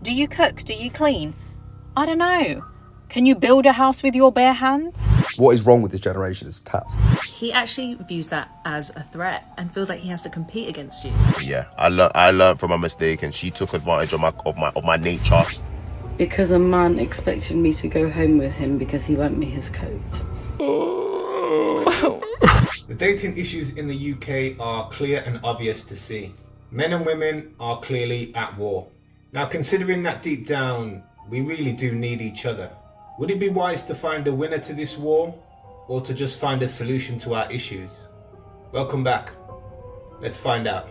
Do you cook? Do you clean? I don't know. Can you build a house with your bare hands? What is wrong with this generation is tapped. He actually views that as a threat and feels like he has to compete against you. Yeah, I learned from my mistake, and she took advantage of my nature. Because a man expected me to go home with him because he lent me his coat. The dating issues in the UK are clear and obvious to see. Men and women are clearly at war. Now, considering that deep down, we really do need each other, would it be wise to find a winner to this war, or to just find a solution to our issues? Welcome back. Let's find out.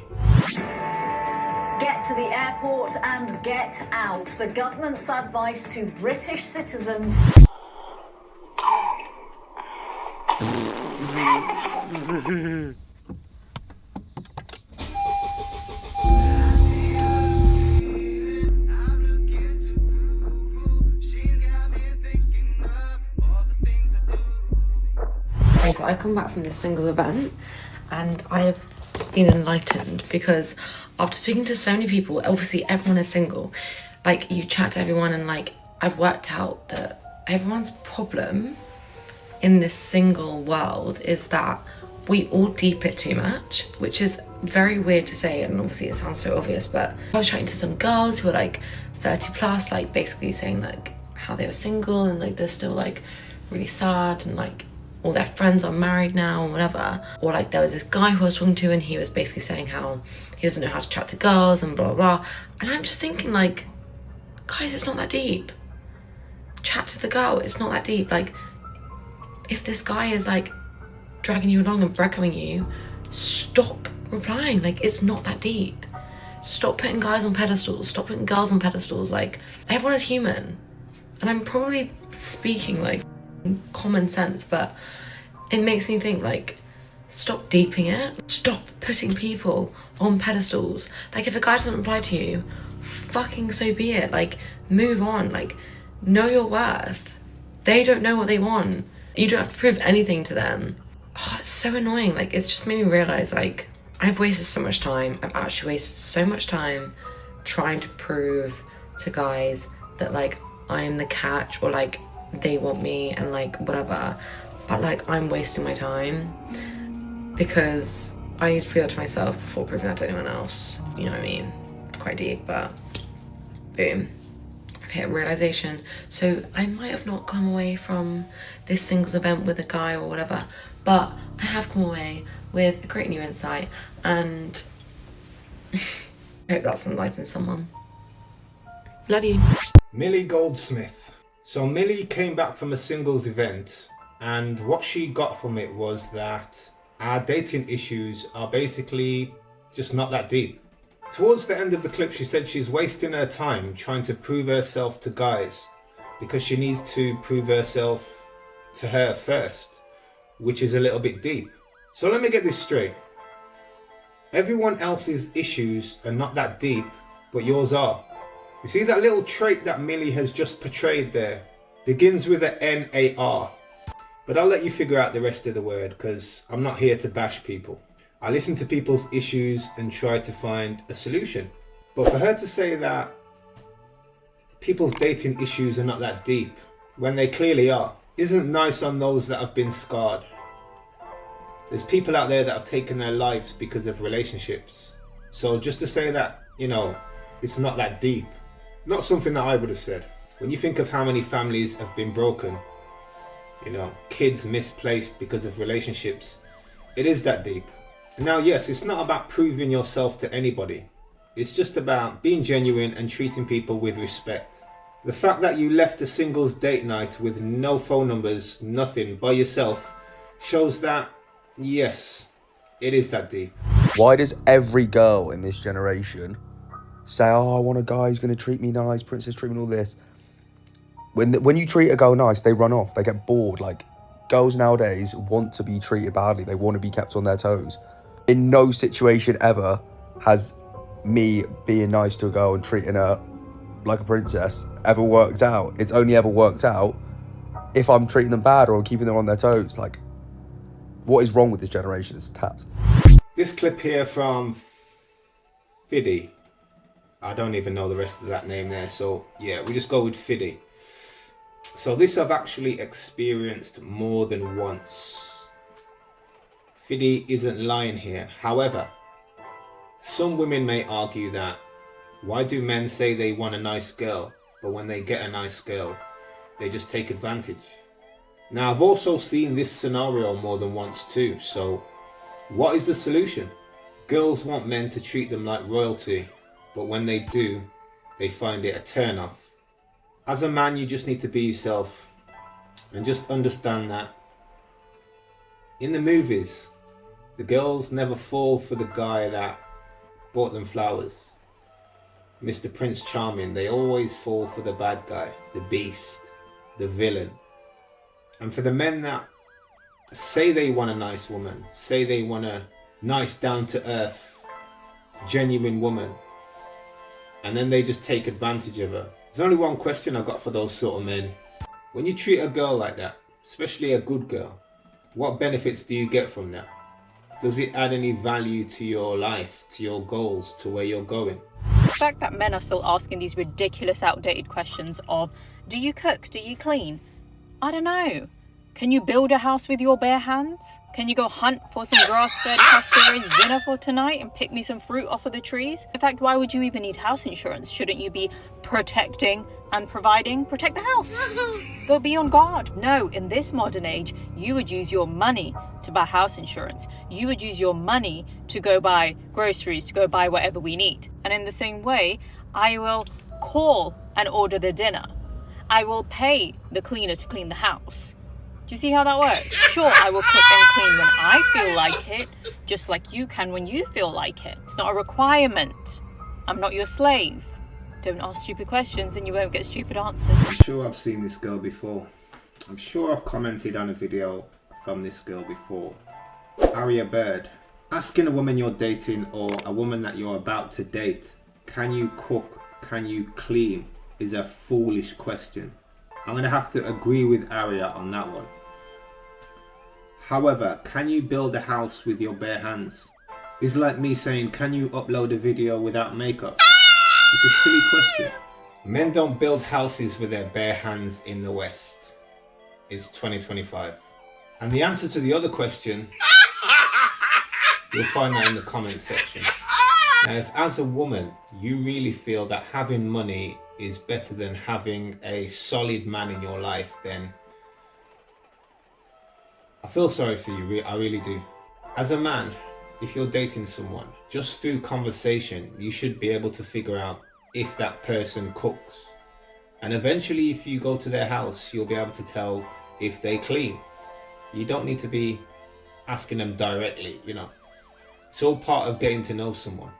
Get to the airport and get out. The government's advice to British citizens. So I come back from this singles event and I have been enlightened, because after speaking to so many people, obviously everyone is single, like you chat to everyone, and like I've worked out that everyone's problem in this single world is that we all deep it too much, which is very weird to say, and obviously it sounds so obvious, but I was chatting to some girls who were like 30 plus, like basically saying like how they were single and like they're still like really sad, and like all their friends are married now and whatever. Or like there was this guy who I was talking to and he was basically saying how he doesn't know how to chat to girls and blah, blah, blah. And I'm just thinking like, guys, it's not that deep. Chat to the girl, it's not that deep. Like, if this guy is like dragging you along and breadcrumbing you, stop replying. Like, it's not that deep. Stop putting guys on pedestals, stop putting girls on pedestals. Like, everyone is human. And I'm probably speaking like common sense, but it makes me think like, stop deeping it. Stop putting people on pedestals. Like, if a guy doesn't reply to you, fucking so be it. Like, move on. Like, know your worth. They don't know what they want. You don't have to prove anything to them. Oh, it's so annoying. Like, it's just made me realize like I've wasted so much time. I've actually wasted so much time trying to prove to guys that like I am the catch, or like they want me and like whatever, but like I'm wasting my time because I need to prove that to myself before proving that to anyone else. You know what I mean? Quite deep, but boom, I've hit a realization. So I might have not come away from this singles event with a guy or whatever, but I have come away with a great new insight, and I hope that's enlightening someone. Love you. Millie Goldsmith. So Millie came back from a singles event, and what she got from it was that our dating issues are basically just not that deep. Towards the end of the clip, she said she's wasting her time trying to prove herself to guys because she needs to prove herself to her first, which is a little bit deep. So let me get this straight. Everyone else's issues are not that deep, but yours are. You see that little trait that Millie has just portrayed there? Begins with a N-A-R. But I'll let you figure out the rest of the word, because I'm not here to bash people. I listen to people's issues and try to find a solution. But for her to say that people's dating issues are not that deep, when they clearly are, isn't nice on those that have been scarred. There's people out there that have taken their lives because of relationships. So just to say that, you know, it's not that deep, not something that I would have said. When you think of how many families have been broken, you know, kids misplaced because of relationships, it is that deep. Now, yes, it's not about proving yourself to anybody. It's just about being genuine and treating people with respect. The fact that you left a singles date night with no phone numbers, nothing, by yourself, shows that, yes, it is that deep. Why does every girl in this generation say, oh, I want a guy who's going to treat me nice, princess treatment, all this? When you treat a girl nice, they run off, they get bored. Like, girls nowadays want to be treated badly. They want to be kept on their toes. In no situation ever has me being nice to a girl and treating her like a princess ever worked out. It's only ever worked out if I'm treating them bad or keeping them on their toes. Like, what is wrong with this generation? It's tapped. This clip here from Fiddy. I don't even know the rest of that name there. So yeah, we just go with Fiddy. So this I've actually experienced more than once. Fiddy isn't lying here. However, some women may argue that why do men say they want a nice girl, but when they get a nice girl, they just take advantage? Now, I've also seen this scenario more than once too. So what is the solution? Girls want men to treat them like royalty, but when they do, they find it a turn off. As a man, you just need to be yourself and just understand that in the movies, the girls never fall for the guy that bought them flowers, Mr. Prince Charming. They always fall for the bad guy, the beast, the villain. And for the men that say they want a nice woman, say they want a nice down-to-earth, genuine woman, and then they just take advantage of her. There's only one question I've got for those sort of men. When you treat a girl like that, especially a good girl, what benefits do you get from that? Does it add any value to your life, to your goals, to where you're going? The fact that men are still asking these ridiculous, outdated questions of, do you cook? Do you clean? I don't know. Can you build a house with your bare hands? Can you go hunt for some grass-fed, pasture-raised dinner for tonight and pick me some fruit off of the trees? In fact, why would you even need house insurance? Shouldn't you be protecting and providing? Protect the house. Go be on guard. No, in this modern age, you would use your money to buy house insurance. You would use your money to go buy groceries, to go buy whatever we need. And in the same way, I will call and order the dinner. I will pay the cleaner to clean the house. Do you see how that works? Sure, I will cook and clean when I feel like it, just like you can when you feel like it. It's not a requirement. I'm not your slave. Don't ask stupid questions and you won't get stupid answers. I'm sure I've seen this girl before. I'm sure I've commented on a video from this girl before. Aria Bird. Asking a woman you're dating or a woman that you're about to date, can you cook, can you clean, is a foolish question. I'm going to have to agree with Aria on that one. However, can you build a house with your bare hands? It's like me saying, can you upload a video without makeup? It's a silly question. Men don't build houses with their bare hands in the West. It's 2025. And the answer to the other question, you'll find that in the comments section. Now, if as a woman, you really feel that having money is better than having a solid man in your life, then I feel sorry for you, I really do. As a man, if you're dating someone, just through conversation, you should be able to figure out if that person cooks. And eventually, if you go to their house, you'll be able to tell if they clean. You don't need to be asking them directly, you know. It's all part of getting to know someone.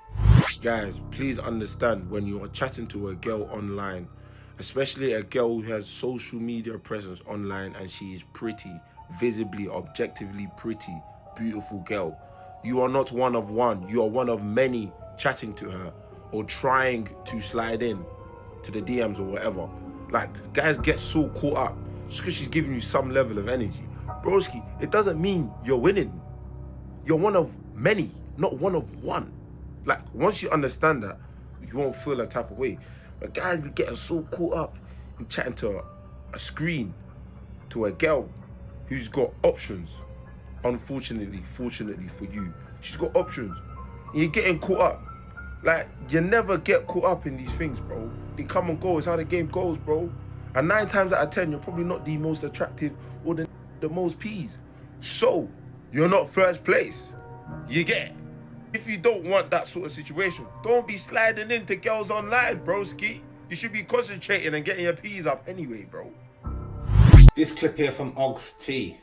Guys, please understand when you are chatting to a girl online, especially a girl who has social media presence online and she is pretty, visibly, objectively pretty, beautiful girl. You are not one of one. You are one of many chatting to her or trying to slide in to the DMs or whatever. Like, guys get so caught up just because she's giving you some level of energy. Broski, it doesn't mean you're winning. You're one of many, not one of one. Like, once you understand that, you won't feel that type of way. But guys be getting so caught up in chatting to a screen, to a girl who's got options. Unfortunately, fortunately for you, she's got options. And you're getting caught up. Like, you never get caught up in these things, bro. They come and go. It's how the game goes, bro. And 9 times out of 10, you're probably not the most attractive or the most peas. So, you're not first place. You get it? If you don't want that sort of situation, don't be sliding into girls online, broski. You should be concentrating and getting your peas up anyway, bro. This clip here from Ogs T.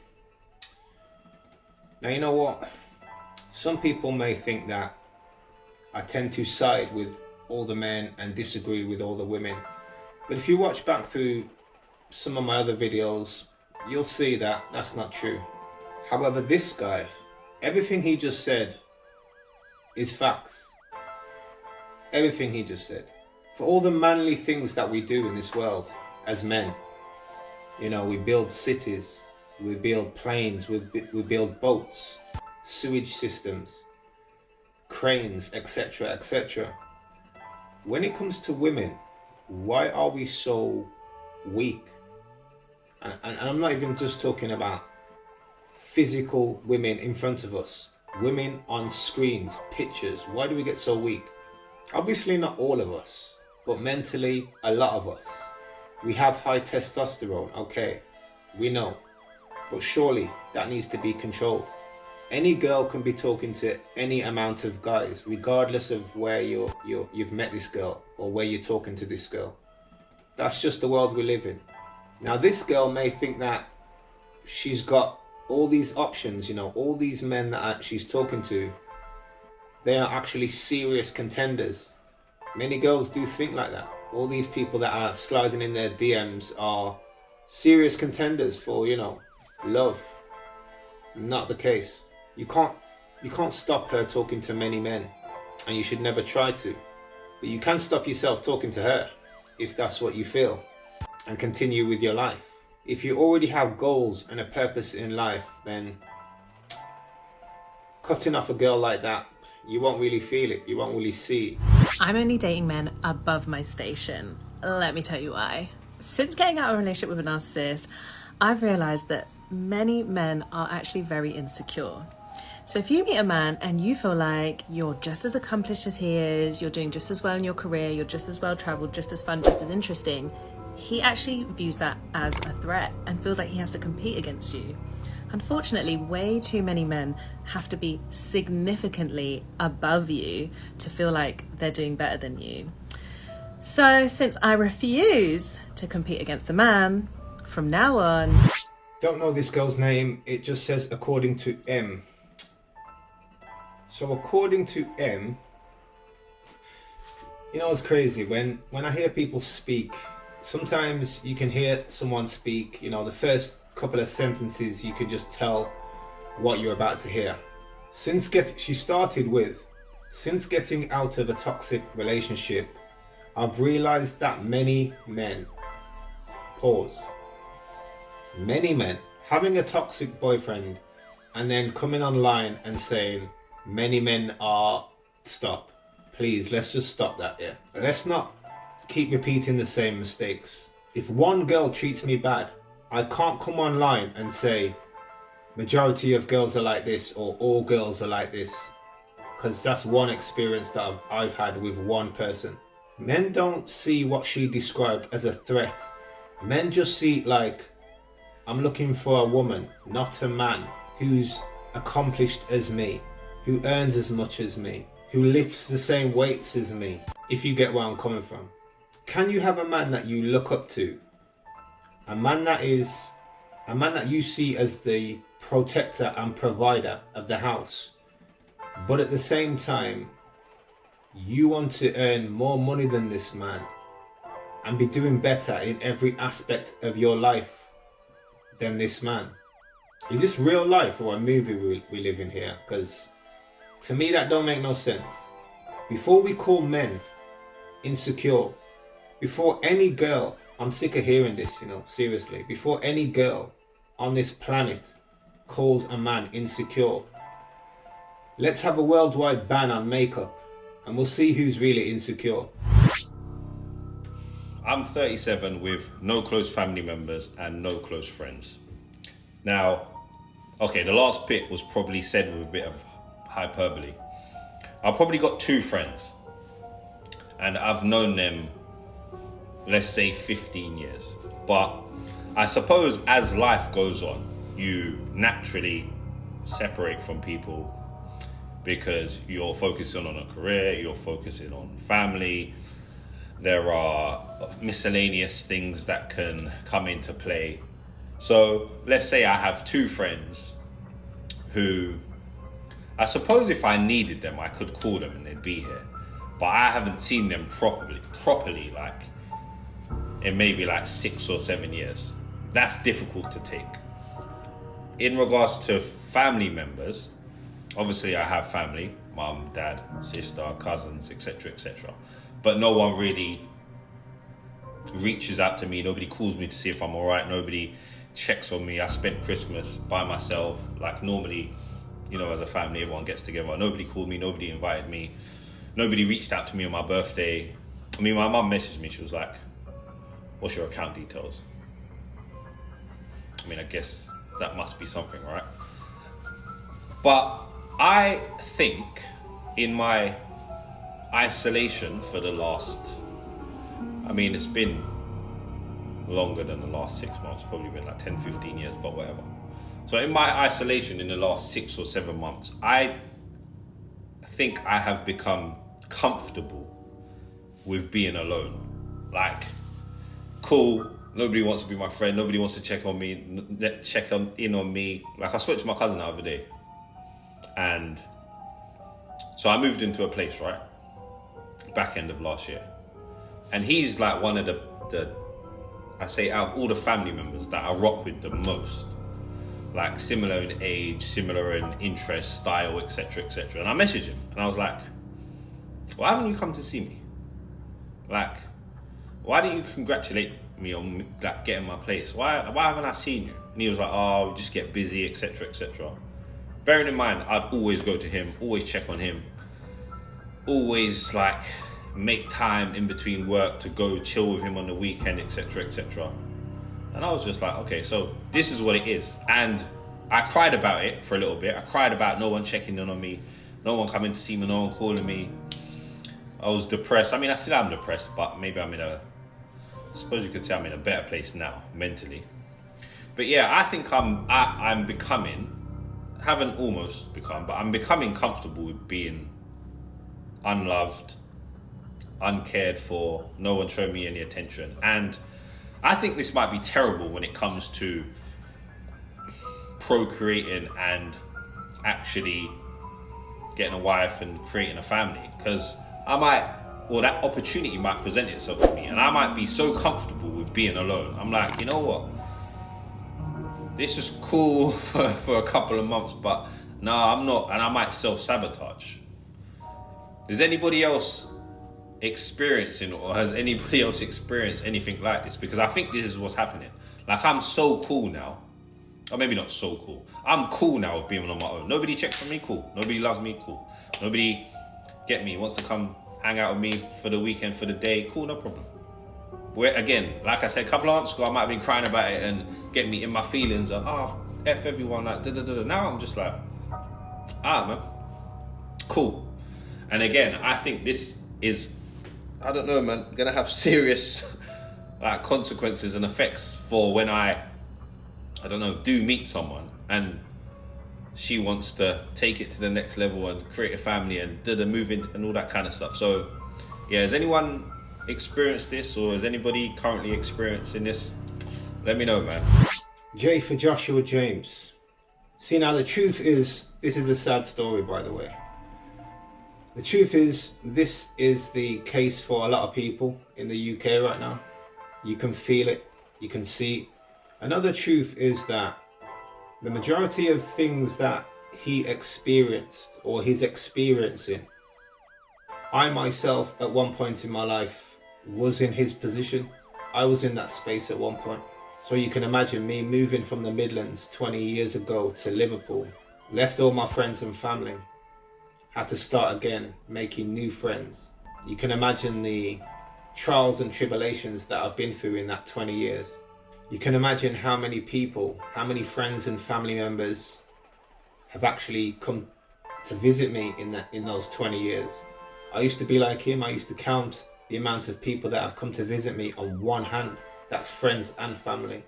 Now, you know what? Some people may think that I tend to side with all the men and disagree with all the women. But if you watch back through some of my other videos, you'll see that that's not true. However, this guy, everything he just said is facts. Everything he just said. For all the manly things that we do in this world as men, you know, we build cities, we build planes, we build boats, sewage systems, cranes, etc., etc. when it comes to women, why are we so weak? And I'm not even just talking about physical women in front of us. Women on screens, pictures. Why do we get so weak? Obviously not all of us, but mentally a lot of us. We have high testosterone, okay, we know. But surely that needs to be controlled. Any girl can be talking to any amount of guys, regardless of where you've met this girl or where you're talking to this girl. That's just the world we live in. Now this girl may think that she's got all these options, you know, all these men that she's talking to, they are actually serious contenders. Many girls do think like that. All these people that are sliding in their DMs are serious contenders for, you know, love. Not the case. You can't stop her talking to many men, and you should never try to. But you can stop yourself talking to her if that's what you feel, and continue with your life. If you already have goals and a purpose in life, then cutting off a girl like that, you won't really feel it. You won't really see it. I'm only dating men above my station. Let me tell you why. Since getting out of a relationship with a narcissist, I've realised that many men are actually very insecure. So if you meet a man and you feel like you're just as accomplished as he is, you're doing just as well in your career, you're just as well travelled, just as fun, just as interesting, he actually views that as a threat and feels like he has to compete against you. Unfortunately, way too many men have to be significantly above you to feel like they're doing better than you. So since I refuse to compete against a man, from now on... Don't know this girl's name, it just says according to M. So according to M, you know what's crazy? When I hear people speak, sometimes you can hear someone speak, you know, the first couple of sentences you can just tell what you're about to hear. She started with, since getting out of a toxic relationship, I've realized that many men, pause, many men having a toxic boyfriend and then coming online and saying many men are, stop, please, let's just stop that here. Let's not keep repeating the same mistakes. If one girl treats me bad, I can't come online and say majority of girls are like this or all girls are like this, because that's one experience that I've had with one person. Men don't see what she described as a threat. Men just see it like, I'm looking for a woman, not a man, who's accomplished as me, who earns as much as me, who lifts the same weights as me, if you get where I'm coming from. Can you have a man that you look up to? A man that you see as the protector and provider of the house, but at the same time, you want to earn more money than this man and be doing better in every aspect of your life than this man? Is this real life or a movie we live in here? Because to me that don't make no sense. Before we call men insecure, before any girl, I'm sick of hearing this, you know, seriously, before any girl on this planet calls a man insecure, let's have a worldwide ban on makeup and we'll see who's really insecure. I'm 37 with no close family members and no close friends. Now, okay, the last bit was probably said with a bit of hyperbole. I've probably got 2 friends and I've known them, let's say 15 years. But I suppose as life goes on, you naturally separate from people because you're focusing on a career, you're focusing on family. There are miscellaneous things that can come into play. So let's say I have 2 friends who, I suppose if I needed them, I could call them and they'd be here. But I haven't seen them properly like in maybe like 6 or 7 years. That's difficult to take. In regards to family members, obviously I have family, mum, dad, sister, cousins, etc., etc. But no one really reaches out to me. Nobody calls me to see if I'm all right. Nobody checks on me. I spent Christmas by myself. Like normally, you know, as a family, everyone gets together. Nobody called me. Nobody invited me. Nobody reached out to me on my birthday. I mean, my mum messaged me. She was like, "What's your account details?" I mean, I guess that must be something, right? But I think in my isolation for the last, I mean, it's been longer than the last 6 months, probably been like 10, 15 years, but whatever. So in my isolation in the last 6 or 7 months, I think I have become comfortable with being alone. Like, cool, nobody wants to be my friend, nobody wants to check on me, in on me. Like, I spoke to my cousin the other day, and so I moved into a place, right, back end of last year, and he's like one of the I say out of all the family members that I rock with the most, like similar in age, similar in interest, style, etc., etc. And I messaged him and I was like, why haven't you come to see me? Like, why didn't you congratulate me on like getting my place? Why haven't I seen you? And he was like, oh, we just get busy, etc., etc. Bearing in mind, I'd always go to him, always check on him, always like make time in between work to go chill with him on the weekend, etc., etc. And I was just like, okay, so this is what it is. And I cried about it for a little bit. I cried about no one checking in on me, no one coming to see me, no one calling me. I was depressed. I mean, I still am depressed, but maybe I suppose you could say I'm in a better place now, mentally. But yeah, I think I'm becoming, haven't almost become, but I'm becoming comfortable with being unloved, uncared for, no one showing me any attention. And I think this might be terrible when it comes to procreating and actually getting a wife and creating a family, because that opportunity might present itself to me and I might be so comfortable with being alone. I'm like, you know what, this is cool for a couple of months, but no, I'm not, and I might self-sabotage. Does anybody else experiencing, or has anybody else experienced anything like this? Because I think this is what's happening. Like, I'm so cool now, or maybe not so cool, I'm cool now with being on my own. Nobody checks on me, cool. Nobody loves me, cool. Nobody wants to come hang out with me for the weekend, for the day, cool, no problem. Where again, like I said, a couple of months ago, I might have been crying about it and get me in my feelings of, F everyone, like da-da-da-da. Now I'm just like, man, cool. And again, I think this is, I don't know, man, gonna have serious like consequences and effects for when I don't know, do meet someone and she wants to take it to the next level and create a family and move in and all that kind of stuff. So yeah, has anyone experienced this, or is anybody currently experiencing this? Let me know, man. J for Joshua James. See, now the truth is, this is a sad story, by the way. The truth is, this is the case for a lot of people in the UK right now. You can feel it, you can see it. Another truth is that the majority of things that he experienced or he's experiencing, I myself at one point in my life was in his position. I was in that space at one point. So you can imagine me moving from the Midlands 20 years ago to Liverpool, left all my friends and family, had to start again, making new friends. You can imagine the trials and tribulations that I've been through in that 20 years. You can imagine how many people, how many friends and family members have actually come to visit me in those 20 years. I used to be like him. I used to count the amount of people that have come to visit me on one hand. That's friends and family.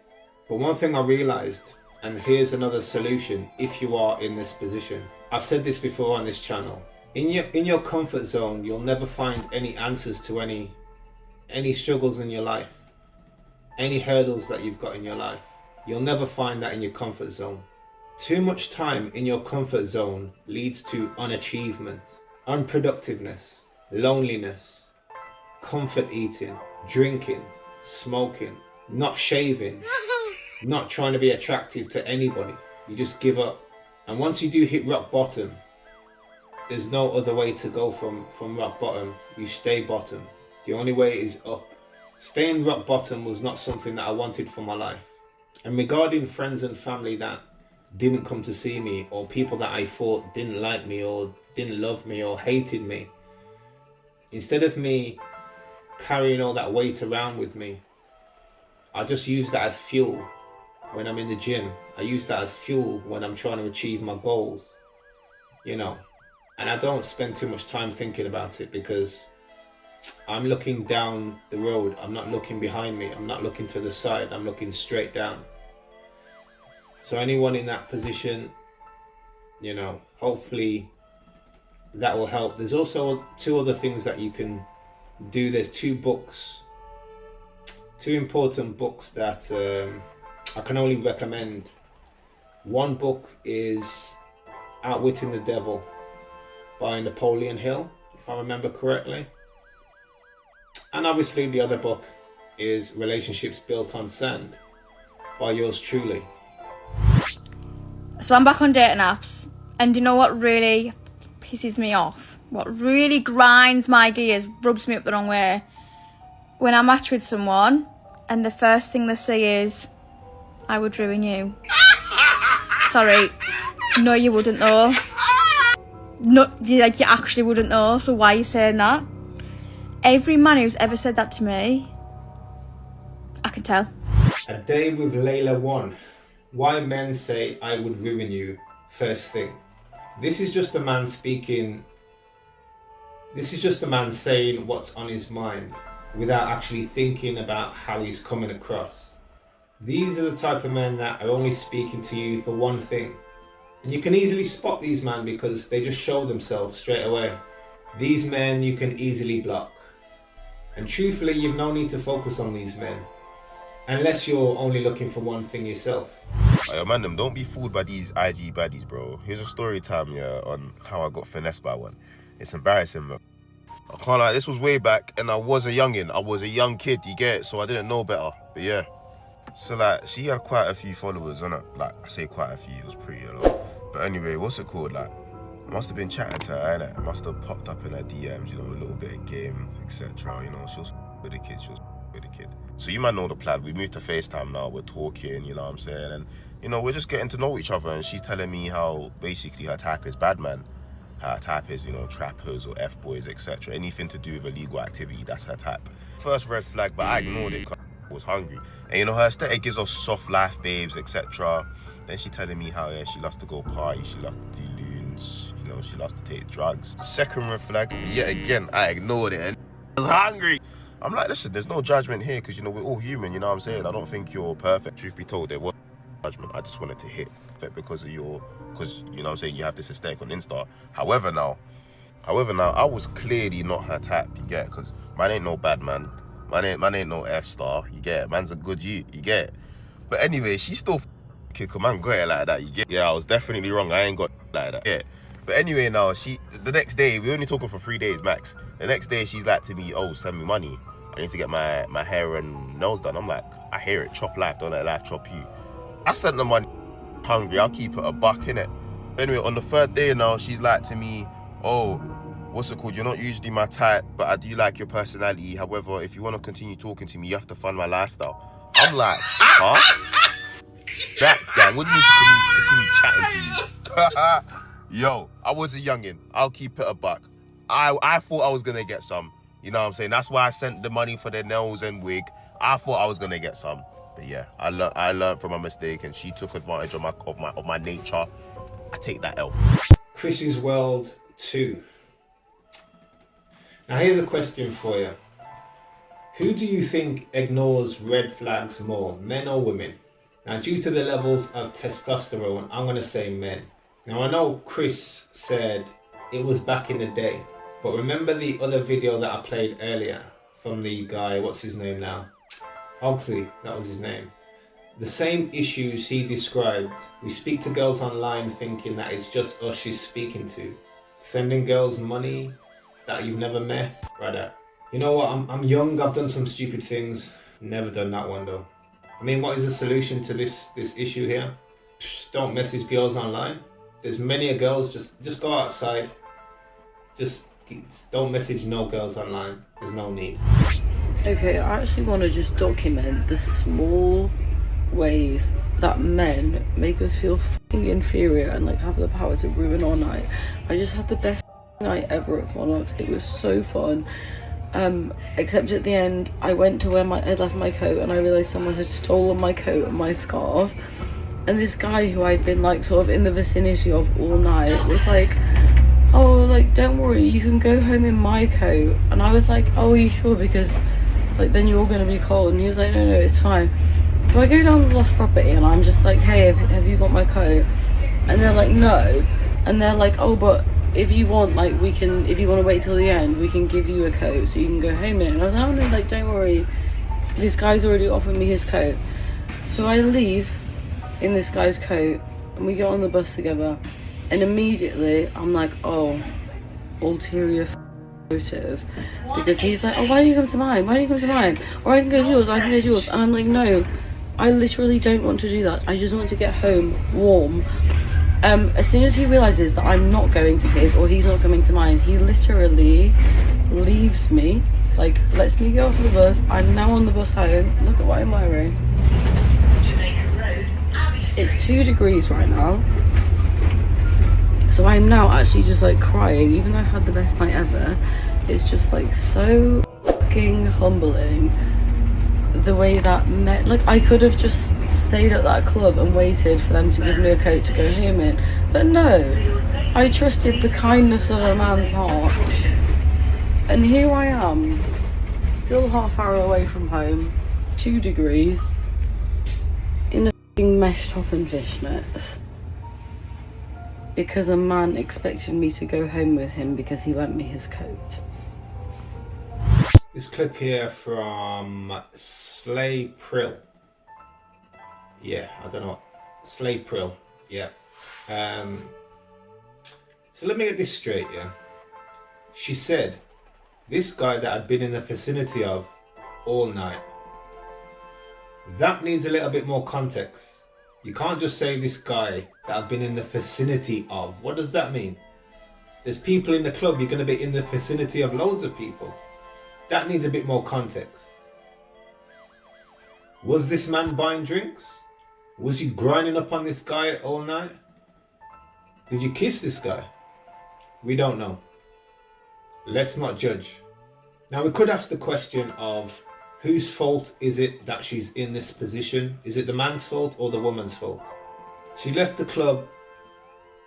But one thing I realized, and here's another solution if you are in this position. I've said this before on this channel. In your comfort zone, you'll never find any answers to any struggles in your life, any hurdles that you've got in your life. You'll never find that in your comfort zone. Too much time in your comfort zone leads to unachievement, unproductiveness, loneliness, comfort eating, drinking, smoking, not shaving, not trying to be attractive to anybody. You just give up. And once you do hit rock bottom, there's no other way to go from rock bottom. You stay bottom. The only way is up. Staying rock bottom was not something that I wanted for my life. And regarding friends and family that didn't come to see me, or people that I thought didn't like me or didn't love me or hated me, instead of me carrying all that weight around with me. I just use that as fuel when I'm in the gym. I use that as fuel when I'm trying to achieve my goals, you know. And I don't spend too much time thinking about it because I'm looking down the road. I'm not looking behind me. I'm not looking to the side. I'm looking straight down. So anyone in that position, you know, hopefully that will help. There's also 2 other things that you can do. There's 2 books, 2 important books that I can only recommend. One book is Outwitting the Devil by Napoleon Hill, if I remember correctly. And obviously the other book is Relationships Built on Sand by yours truly. So I'm back on dating apps, and you know what really pisses me off? What really grinds my gears, rubs me up the wrong way? When I match with someone and the first thing they say is, I would ruin you. Sorry, no you wouldn't though. No, you actually wouldn't know, so why are you saying that? Every man who's ever said that to me, I can tell. A Day with Layla 1. Why men say I would ruin you first thing. This is just a man speaking. This is just a man saying what's on his mind without actually thinking about how he's coming across. These are the type of men that are only speaking to you for one thing. And you can easily spot these men because they just show themselves straight away. These men you can easily block. And truthfully, you've no need to focus on these men unless you're only looking for one thing yourself. Yo, man, them, don't be fooled by these IG baddies, bro. Here's a story time, yeah, on how I got finessed by one. It's embarrassing, bro. I can't lie, this was way back, and I was a youngin'. I was a young kid, you get it? So I didn't know better, but yeah. So, like, she had quite a few followers, innit? Like, I say quite a few, it was pretty a lot. But anyway, what's it called? Like, I must have been chatting to her, innit? I must have popped up in her DMs, you know, a little bit of game, etc. You know, she was with the kid, So you might know the plan. We moved to FaceTime now, we're talking, you know what I'm saying? And, you know, we're just getting to know each other, and she's telling me how basically her type is bad man. Her type is, you know, trappers or F-boys, etc. Anything to do with illegal activity, that's her type. First red flag, but I ignored it because I was hungry. And, you know, her aesthetic gives us soft life babes, etc. Then she telling me how, yeah, she loves to go party, she loves to do loons, you know, she loves to take drugs. Second red flag, yet again, I ignored it and I was hungry. I'm like, listen, there's no judgment here because, you know, we're all human, you know what I'm saying? I don't think you're perfect. Truth be told, there was judgment. I just wanted to hit because you know what I'm saying, you have this aesthetic on Insta. However now, I was clearly not her type, you get it? Because man ain't no bad man. Man ain't no F-star, you get it? Man's a good you get it? But anyway, she still kick a man got it like that, you get it? Yeah, I was definitely wrong. I ain't got like that. Yeah. But anyway, now, the next day, we only talking for 3 days max. The next day, she's like to me, oh, send me money. I need to get my hair and nails done. I'm like, I hear it, chop life, don't let life chop you. I sent the money, hungry, I'll keep it a buck, innit? Anyway, on the 3rd day now, she's like to me, oh, what's it called? You're not usually my type, but I do like your personality. However, if you want to continue talking to me, you have to fund my lifestyle. I'm like, huh? That gang, what do you mean to continue chatting to you? Yo, I was a youngin', I'll keep it a buck. I thought I was gonna get some. You know what I'm saying? That's why I sent the money for the nails and wig. I thought I was gonna get some. But yeah, I learned from my mistake, and she took advantage of my nature. I take that L. Chris's World 2. Now here's a question for you. Who do you think ignores red flags more, men or women? Now, due to the levels of testosterone, I'm going to say men. Now, I know Chris said it was back in the day, but remember the other video that I played earlier from the guy, what's his name now? Oxley, that was his name. The same issues he described. We speak to girls online thinking that it's just us she's speaking to. Sending girls money that you've never met. Brother, you know what? I'm young, I've done some stupid things. Never done that one though. I mean, what is the solution to this issue here? Psh, don't message girls online. There's many girls, just go outside. Just don't message no girls online. There's no need. Okay, I actually want to just document the small ways that men make us feel fucking inferior and like have the power to ruin our night. I just had the best night ever at Phonics. It was so fun. Except at the end, I went to where I'd left my coat, and I realised someone had stolen my coat and my scarf. And this guy who I'd been like sort of in the vicinity of all night was like, oh, like, don't worry, you can go home in my coat. And I was like, oh, are you sure? Because like then you're gonna be cold. And he was like, no, it's fine. So I go down the lost property and I'm just like, hey, have you got my coat? And they're like, no. And they're like, oh, but if you want, like, we can, if you want to wait till the end, we can give you a coat so you can go home in it. And I was like, oh no, like, don't worry, this guy's already offered me his coat. So I leave in this guy's coat and we get on the bus together, and immediately I'm like, oh, ulterior motive, because he's like, oh, why don't you come to mine, or I can go to yours, and I'm like, no, I literally don't want to do that. I just want to get home warm. As soon as he realizes that I'm not going to his, or he's not coming to mine, he literally leaves me, like, lets me go off the bus. I'm now on the bus home. Look at what I'm wearing. It's 2 degrees right now, so I'm now actually just like crying, even though I had the best night ever. It's just like so fucking humbling the way that like, I could have just stayed at that club and waited for them to give me a coat to go home in, but no, I trusted the kindness of a man's heart, and here I am, still half hour away from home, 2 degrees, in a fucking mesh top and fishnets, because a man expected me to go home with him because he lent me his coat. This clip here from Slay Prill. Yeah, I don't know. Slay Prill. Yeah. So let me get this straight, yeah. She said this guy that I'd been in the vicinity of all night. That needs a little bit more context. You can't just say this guy that I've been in the vicinity of. What does that mean? There's people in the club, you're going to be in the vicinity of loads of people. That needs a bit more context. Was this man buying drinks? Was he grinding up on this guy all night? Did you kiss this guy? We don't know. Let's not judge. Now we could ask the question of, whose fault is it that she's in this position? Is it the man's fault or the woman's fault? She left the club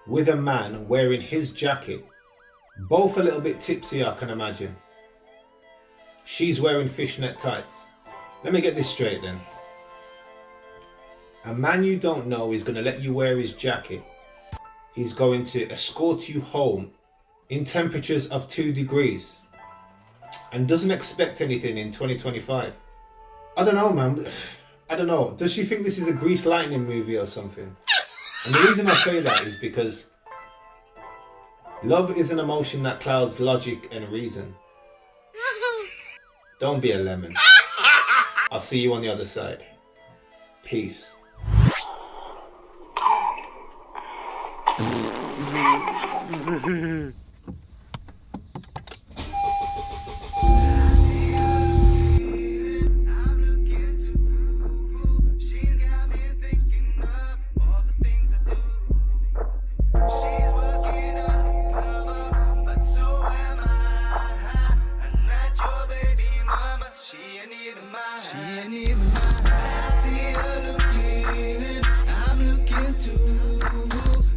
with a man wearing his jacket, both a little bit tipsy, I can imagine. She's wearing fishnet tights. Let me get this straight then. A man you don't know is going to let you wear his jacket. He's going to escort you home in temperatures of 2 degrees. And doesn't expect anything in 2025. I don't know, man. I don't know. Does she think this is a Grease Lightning movie or something? And the reason I say that is because love is an emotion that clouds logic and reason. Don't be a lemon. I'll see you on the other side. Peace.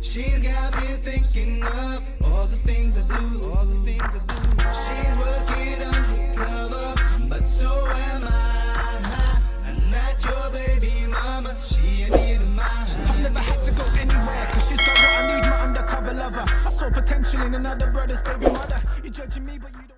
She's got me thinking of all the things I do, all the things I do. She's working undercover, but so am I. And that's your baby mama, she ain't even mine. I've never had to go anywhere, cause she's got what I need, my undercover lover. I saw potential in another brother's baby mother. You're judging me, but you don't.